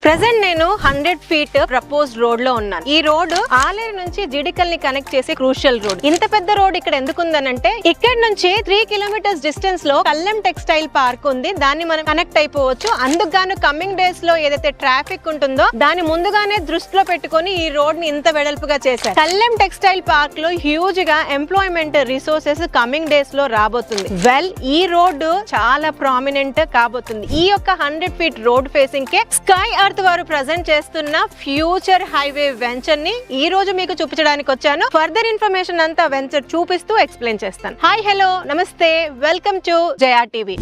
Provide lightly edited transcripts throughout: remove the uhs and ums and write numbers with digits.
Present నేను 100 feet proposed road లో ఉన్నాను. ఈ రోడ్ ఆలేరు నుంచి జిడికల్ ని కనెక్ట్ చేసే క్రూషియల్ రోడ్. ఇంత పెద్ద రోడ్ ఇక్కడ ఎందుకు ఉందనంటే ఇక్కడ నుంచి 3 కిలోమీటర్స్ డిస్టెన్స్ లో కల్లెం టెక్స్టైల్ పార్క్ ఉంది. దాన్ని మనం కనెక్ట్ అయిపోవచ్చు. అందుకు గాను కమింగ్ డేస్ లో ఏదైతే ట్రాఫిక్ ఉంటుందో దాన్ని ముందుగానే దృష్టిలో పెట్టుకొని ఈ రోడ్ ని ఇంత వెడల్పుగా చేశారు. కల్లెం టెక్స్టైల్ పార్క్ లో హ్యూజ్ గా ఎంప్లాయ్మెంట్ రిసోర్సెస్ కమింగ్ డేస్ లో రాబోతుంది. ఈ రోడ్డు చాలా ప్రామినెంట్ కాబోతుంది. ఈ యొక్క 100 ఫీట్ రోడ్ ఫేసింగ్ కే స్కై అర్త్ వారు ప్రెజెంట్ చేస్తున్న ఫ్యూచర్ హైవే వెంచర్ ని ఈ రోజు మీకు చూపించడానికి వచ్చాను. ఫర్దర్ ఇన్ఫర్మేషన్ అంతా వెంచర్ చూపిస్తూ ఎక్స్ప్లెయిన్ చేస్తాను. హాయ్, హలో, నమస్తే, welcome to Jaya TV.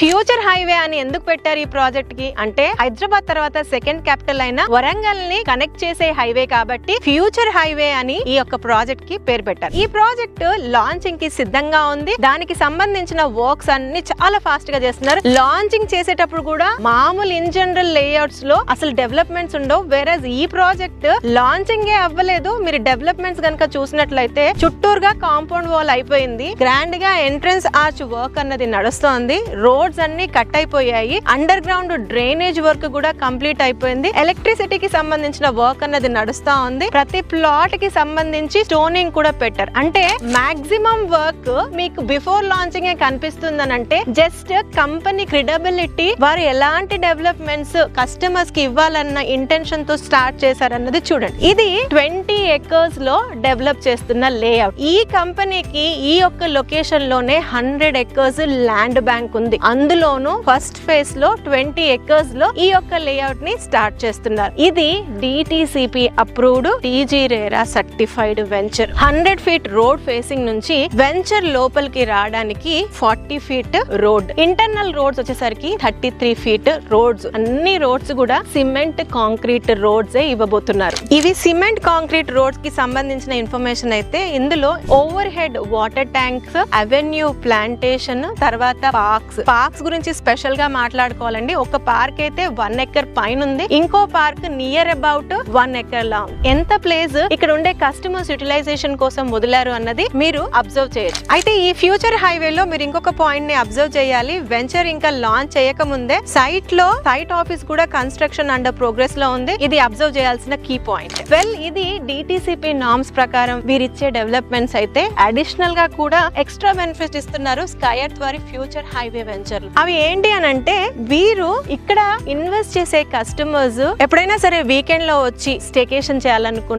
Future highway అని ఎందుకు పెట్టారు ఈ ప్రాజెక్ట్ కి అంటే హైదరాబాద్ తర్వాత సెకండ్ క్యాపిటల్ అయిన వరంగల్ ని కనెక్ట్ చేసే హైవే కాబట్టి ఫ్యూచర్ హైవే అని ఈ యొక్క ప్రాజెక్ట్ కి పేరు పెట్టారు. ఈ ప్రాజెక్ట్ లాంచింగ్ కి సిద్ధంగా ఉంది. దానికి సంబంధించిన వర్క్స్ అన్ని చాలా ఫాస్ట్ గా చేస్తున్నారు. లాంచింగ్ చేసేటప్పుడు కూడా మామూలు ఇన్ జనరల్ లేఅవుట్స్ లో అసలు డెవలప్మెంట్స్ ఉండవు. వేరేజ్ ఈ ప్రాజెక్ట్ లాంచింగ్ ఏ అవ్వలేదు. మీరు డెవలప్మెంట్స్ కనుక చూసినట్లయితే చుట్టూరుగా కాంపౌండ్ వాల్ అయిపోయింది. గ్రాండ్ గా ఎంట్రన్స్ ఆర్చ్ వర్క్ అన్నది నడుస్తోంది. రోడ్స్ అన్ని కట్ అయిపోయాయి. అండర్ గ్రౌండ్ డ్రైనేజ్ వర్క్ కూడా కంప్లీట్ అయిపోయింది. ఎలక్ట్రిసిటీకి సంబంధించిన వర్క్ అన్నది నడుస్తా ఉంది. ప్రతి ప్లాట్ కి సంబంధించి స్టోనింగ్ కూడా పెట్టారు. అంటే మాక్సిమం వర్క్ మీకు బిఫోర్ లాంచింగ్ కనిపిస్తుందని అంటే జస్ట్ కంపెనీ క్రెడిబిలిటీ, వారు ఎలాంటి డెవలప్మెంట్స్ కస్టమర్స్ కి ఇవ్వాలన్న ఇంటెన్షన్ తో స్టార్ట్ చేశారన్నది చూడండి. ఇది 20 ఎకర్స్ లో డెవలప్ చేస్తున్న లేఅవుట్. ఈ కంపెనీకి ఈ యొక్క లొకేషన్ లోనే 100 ఎకర్స్ ల్యాండ్ బ్యాంక్ ఉంది. అందులోను ఫస్ట్ ఫేజ్ లో 20 ఎకర్స్ లో ఈ యొక్క లేఅవుట్ ని స్టార్ట్ చేస్తున్నారు. ఇది DTCP approved TG RERA certified venture. 100 feet road facing నుంచి వెంచర్ లోపలికి రావడానికి 40 ఫీట్ రోడ్. ఇంటర్నల్ రోడ్స్ వచ్చేసరికి 33 ఫీట్ రోడ్స్. అన్ని రోడ్స్ కూడా సిమెంట్ కాంక్రీట్ రోడ్స్ ఇవ్వబోతున్నారు. ఇవి సిమెంట్ కాంక్రీట్ రోడ్స్ కి సంబంధించిన ఇన్ఫర్మేషన్ అయితే ఇందులో over head water tanks, avenue plantation, తర్వాత పార్క్స్ గురించి స్పెషల్ గా మాట్లాడుకోవాలండి. ఒక పార్క్ అయితే 1 ఎకర్ పైన ఉంది. ఇంకో park near about 1 acre long. ఎంత ప్లేస్ ఇక్కడ ఉండే కస్టమర్స్ యూటిలైజేషన్ కోసం వదిలారు అన్నది మీరు అబ్జర్వ్ చేయొచ్చు. అయితే ఈ ఫ్యూచర్ హైవే లో మీరు ఇంకొక పాయింట్ ని అబ్జర్వ్ చేయాలి. వెంచర్ ఇంకా లాంచ్ చేయక ముందే సైట్ ఆఫీస్ కూడా కన్స్ట్రక్షన్ అండర్ ప్రోగ్రెస్ లో ఉంది. ఇది అబ్జర్వ్ చేయాల్సిన కీ పాయింట్. ఇది డిటిసిపి నార్మ్స్ ప్రకారం వీరిచ్చే డెవలప్మెంట్స్ అయితే అడిషనల్ గా కూడా ఎక్స్ట్రా బెనిఫిట్స్ ఇస్తున్నారు స్కై అర్త్ వారి ఫ్యూచర్ హైవే వెంచర్. అవి ఏంటి అని అంటే వీరు ఇక్కడ ఇన్వెస్ట్ చేసే కస్టమర్స్ ఎప్పుడైనా సరే వీకెండ్ లో వచ్చి స్టేకేషన్ చేయాలనుకుంటే